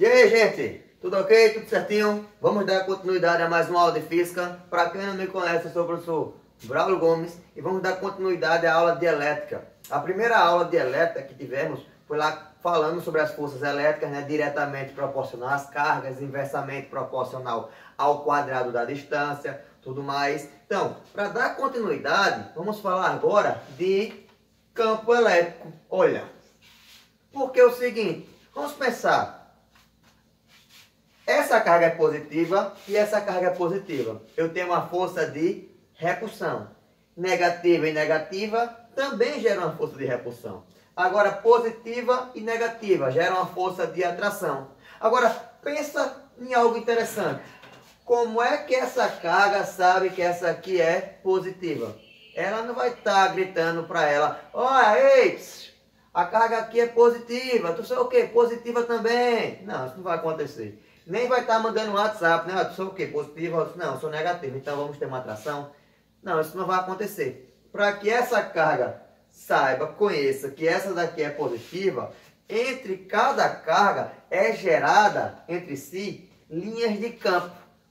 E aí, gente? Tudo ok? Tudo certinho? Vamos dar continuidade a mais uma aula de física. Para quem não me conhece, eu sou o professor Braulio Gomes e vamos dar continuidade à aula de elétrica. A primeira aula de elétrica que tivemos foi lá falando sobre as forças elétricas, né, diretamente proporcional às cargas, inversamente proporcional ao quadrado da distância, tudo mais. Então, para dar continuidade, vamos falar agora de campo elétrico. Olha, porque é o seguinte, vamos pensar. Essa carga é positiva e essa carga é positiva. Eu tenho uma força de repulsão. Negativa e negativa também geram uma força de repulsão. Agora, positiva e negativa geram uma força de atração. Agora, pensa em algo interessante. Como é que essa carga sabe que essa aqui é positiva? Ela não vai estar gritando para ela: olha, ei, a carga aqui é positiva, tu sei o que? Positiva também. Não, isso não vai acontecer. Nem vai estar mandando um WhatsApp, né? Tu sou o quê? Positivo? Não, eu sou negativo, então vamos ter uma atração. Não, isso não vai acontecer. Para que essa carga saiba, conheça que essa daqui é positiva, entre cada carga é gerada entre si linhas de campo.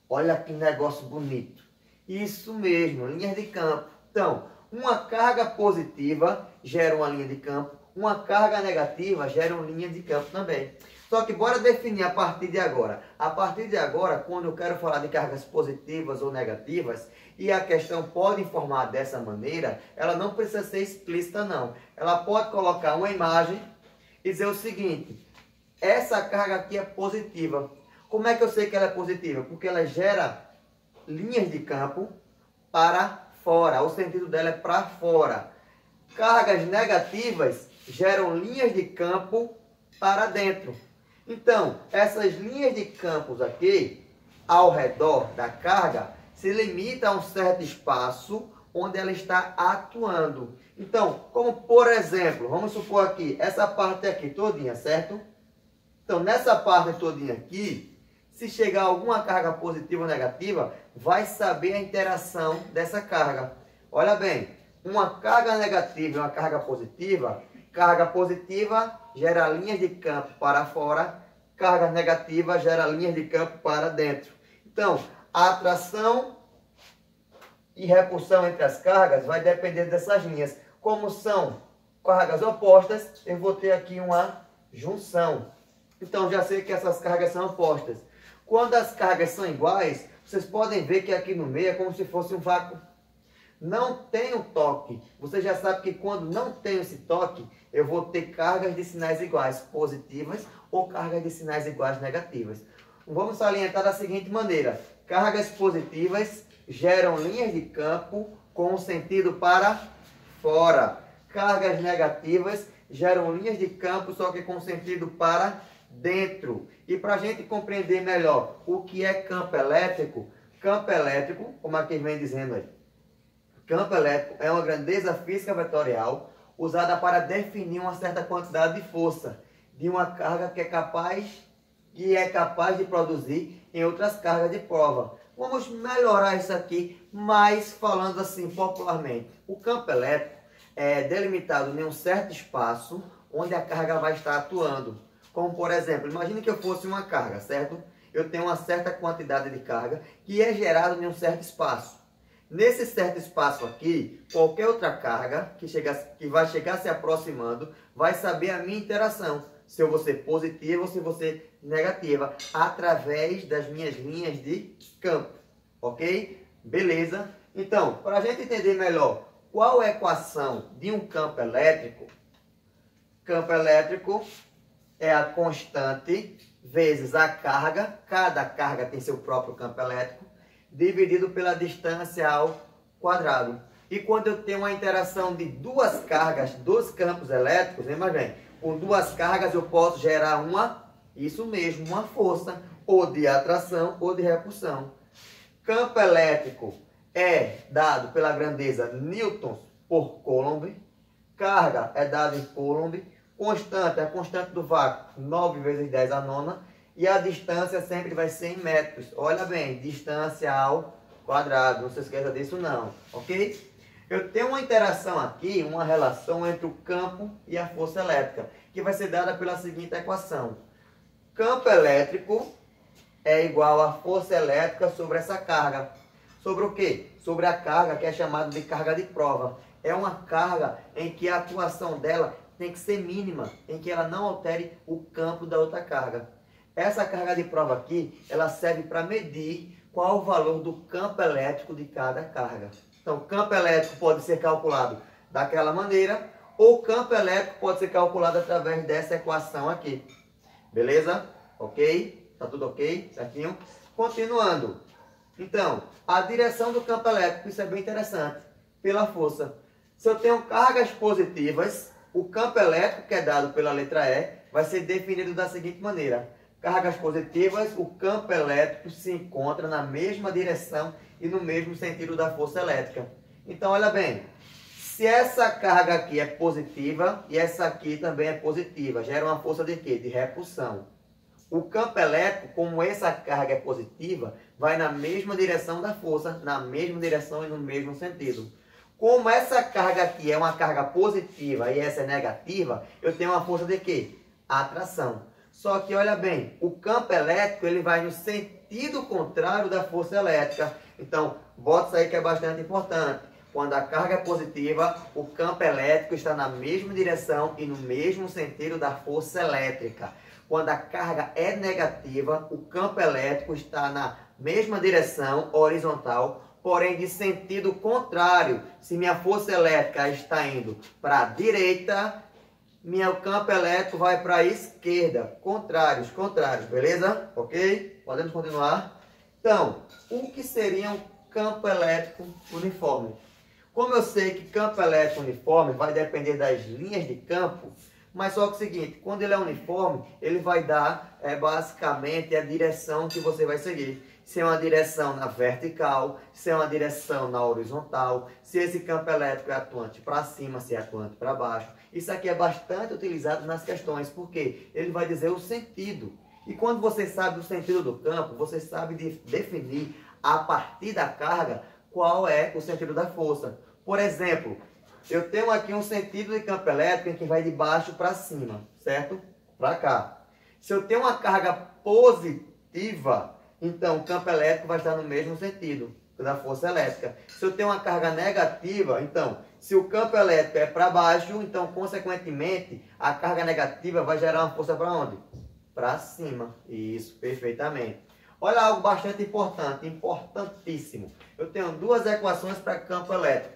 Olha que negócio bonito. Isso mesmo, linhas de campo. Então, uma carga positiva gera uma linha de campo, uma carga negativa gera uma linha de campo também. Só que bora definir a partir de agora. A partir de agora, quando eu quero falar de cargas positivas ou negativas, e a questão pode informar dessa maneira, ela não precisa ser explícita não. Ela pode colocar uma imagem e dizer o seguinte: essa carga aqui é positiva. Como é que eu sei que ela é positiva? Porque ela gera linhas de campo para fora. O sentido dela é para fora. Cargas negativas geram linhas de campo para dentro. Então, essas linhas de campos aqui, ao redor da carga, se limita a um certo espaço onde ela está atuando. Então, como por exemplo, vamos supor aqui, essa parte aqui todinha, certo? Então, nessa parte todinha aqui, se chegar alguma carga positiva ou negativa, vai saber a interação dessa carga. Olha bem, uma carga negativa e uma carga positiva gera linhas de campo para fora, carga negativa gera linhas de campo para dentro. Então, a atração e repulsão entre as cargas vai depender dessas linhas. Como são cargas opostas, eu vou ter aqui uma junção. Então, já sei que essas cargas são opostas. Quando as cargas são iguais, vocês podem ver que aqui no meio é como se fosse um vácuo. Não tem um toque. Você já sabe que quando não tem esse toque, eu vou ter cargas de sinais iguais positivas ou cargas de sinais iguais negativas. Vamos salientar da seguinte maneira: cargas positivas geram linhas de campo com o sentido para fora. Cargas negativas geram linhas de campo, só que com sentido para dentro. E para a gente compreender melhor o que é campo elétrico, como aqui vem dizendo aí, campo elétrico é uma grandeza física vetorial usada para definir uma certa quantidade de força de uma carga que é capaz de produzir em outras cargas de prova. Vamos melhorar isso aqui, mas falando assim popularmente. O campo elétrico é delimitado em um certo espaço onde a carga vai estar atuando. Como por exemplo, imagine que eu fosse uma carga, certo? Eu tenho uma certa quantidade de carga que é gerada em um certo espaço. Nesse certo espaço aqui, qualquer outra carga que vai chegar se aproximando vai saber a minha interação. Se eu vou ser positiva ou se eu vou ser negativa, através das minhas linhas de campo. Ok? Beleza? Então, para a gente entender melhor qual é a equação de um campo elétrico é a constante vezes a carga, cada carga tem seu próprio campo elétrico, dividido pela distância ao quadrado. E quando eu tenho uma interação de duas cargas, dois campos elétricos, lembra bem, com duas cargas eu posso gerar uma força, ou de atração ou de repulsão. Campo elétrico é dado pela grandeza newtons por coulomb, carga é dada em coulomb, constante é a constante do vácuo, 9 vezes 10 a nona, e a distância sempre vai ser em metros. Olha bem, distância ao quadrado, não se esqueça disso não, ok? Eu tenho uma interação aqui, uma relação entre o campo e a força elétrica, que vai ser dada pela seguinte equação. campo elétrico é igual a força elétrica sobre essa carga. Sobre o quê? Sobre a carga que é chamada de carga de prova. É uma carga em que a atuação dela tem que ser mínima, em que ela não altere o campo da outra carga. Essa carga de prova aqui, ela serve para medir qual o valor do campo elétrico de cada carga. Então, o campo elétrico pode ser calculado daquela maneira, ou o campo elétrico pode ser calculado através dessa equação aqui. Beleza? Ok? Tá tudo ok? Certinho? Continuando. Então, a direção do campo elétrico, isso é bem interessante, pela força. Se eu tenho cargas positivas, o campo elétrico, que é dado pela letra E, vai ser definido da seguinte maneira. Cargas positivas, o campo elétrico se encontra na mesma direção e no mesmo sentido da força elétrica. Então, olha bem, se essa carga aqui é positiva e essa aqui também é positiva, gera uma força de quê? De repulsão. O campo elétrico, como essa carga é positiva, vai na mesma direção da força, na mesma direção e no mesmo sentido. Como essa carga aqui é uma carga positiva e essa é negativa, eu tenho uma força de quê? Atração. Só que, olha bem, o campo elétrico ele vai no sentido contrário da força elétrica. Então, bota isso aí que é bastante importante. Quando a carga é positiva, o campo elétrico está na mesma direção e no mesmo sentido da força elétrica. Quando a carga é negativa, o campo elétrico está na mesma direção horizontal, porém de sentido contrário. Se minha força elétrica está indo para a direita, meu campo elétrico vai para a esquerda. Contrários, beleza? Ok? Podemos continuar? Então, o que seria um campo elétrico uniforme? Como eu sei que campo elétrico uniforme vai depender das linhas de campo, mas só que é o seguinte, quando ele é uniforme, ele vai dar basicamente a direção que você vai seguir. Se é uma direção na vertical, se é uma direção na horizontal, se esse campo elétrico é atuante para cima, se é atuante para baixo. Isso aqui é bastante utilizado nas questões, porque ele vai dizer o sentido. E quando você sabe o sentido do campo, você sabe definir a partir da carga qual é o sentido da força. Por exemplo, eu tenho aqui um sentido de campo elétrico em que vai de baixo para cima, certo? Para cá. Se eu tenho uma carga positiva, então o campo elétrico vai estar no mesmo sentido da força elétrica. Se eu tenho uma carga negativa, então, se o campo elétrico é para baixo, então, consequentemente, a carga negativa vai gerar uma força para onde? Para cima. Isso, perfeitamente. Olha algo bastante importante, importantíssimo. Eu tenho duas equações para campo elétrico.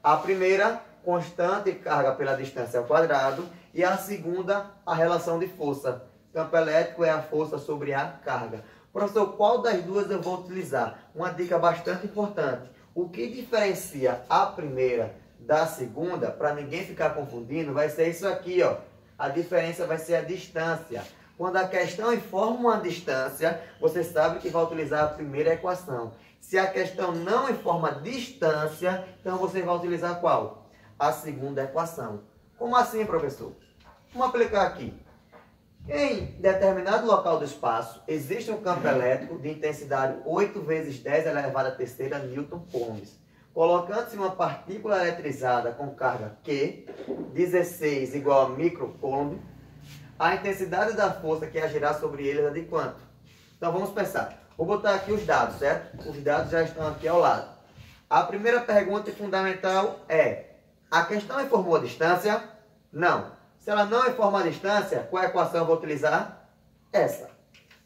A primeira, constante carga pela distância ao quadrado. E a segunda, a relação de força. Campo elétrico é a força sobre a carga. Professor, qual das duas eu vou utilizar? Uma dica bastante importante. O que diferencia a primeira da segunda, para ninguém ficar confundindo, vai ser isso aqui, ó. A diferença vai ser a distância. Quando a questão informa uma distância, você sabe que vai utilizar a primeira equação. Se a questão não informa distância, então você vai utilizar qual? A segunda equação. Como assim, professor? Vamos aplicar aqui. Em determinado local do espaço, existe um campo elétrico de intensidade 8 vezes 10 elevado à terceira newton-coulombs. Colocando-se uma partícula eletrizada com carga Q, 16 igual a microcoulomb, a intensidade da força que agirá sobre ele é de quanto? Então vamos pensar. Vou botar aqui os dados, certo? Os dados já estão aqui ao lado. A primeira pergunta fundamental é: a questão informou a distância? Não. Se ela não informa a distância, qual equação eu vou utilizar? Essa.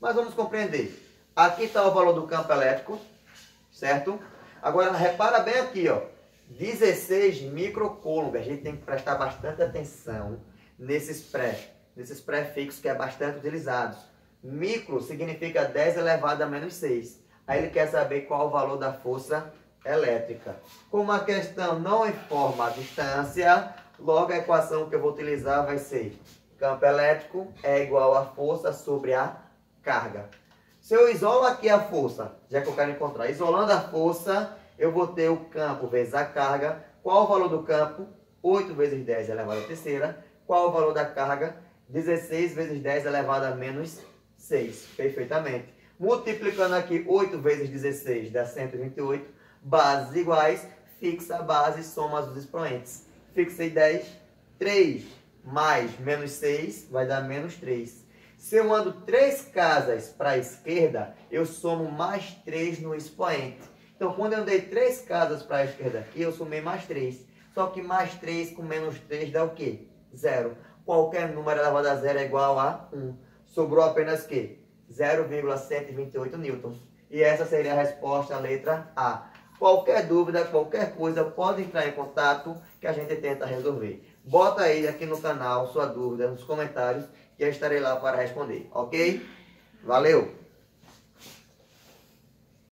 Mas vamos compreender. Aqui está o valor do campo elétrico, certo? Agora, repara bem aqui, ó. 16 microcoulomb. A gente tem que prestar bastante atenção nesses prefixos que é bastante utilizados. Micro significa 10 elevado a menos 6. Aí ele quer saber qual o valor da força elétrica. Como a questão não informa a distância, logo a equação que eu vou utilizar vai ser campo elétrico é igual a força sobre a carga. Se eu isolo aqui a força, já que eu quero encontrar, isolando a força, eu vou ter o campo vezes a carga. Qual o valor do campo? 8 vezes 10 elevado à terceira. Qual o valor da carga? 16 vezes 10 elevado a menos 6. Perfeitamente. Multiplicando aqui 8 vezes 16 dá 128. Bases iguais, fixa a base, soma os expoentes. Fixei 10, 3 mais menos 6 vai dar menos 3. Se eu ando 3 casas para a esquerda, eu somo mais 3 no expoente. Então, quando eu andei 3 casas para a esquerda aqui, eu somei mais 3. Só que mais 3 com menos 3 dá o quê? 0. Qualquer número elevado a 0 é igual a 1. Sobrou apenas o quê? 0,128 newtons. E essa seria a resposta, a letra A. Qualquer dúvida, qualquer coisa, pode entrar em contato que a gente tenta resolver. Bota aí aqui no canal sua dúvida nos comentários que eu estarei lá para responder, ok? Valeu!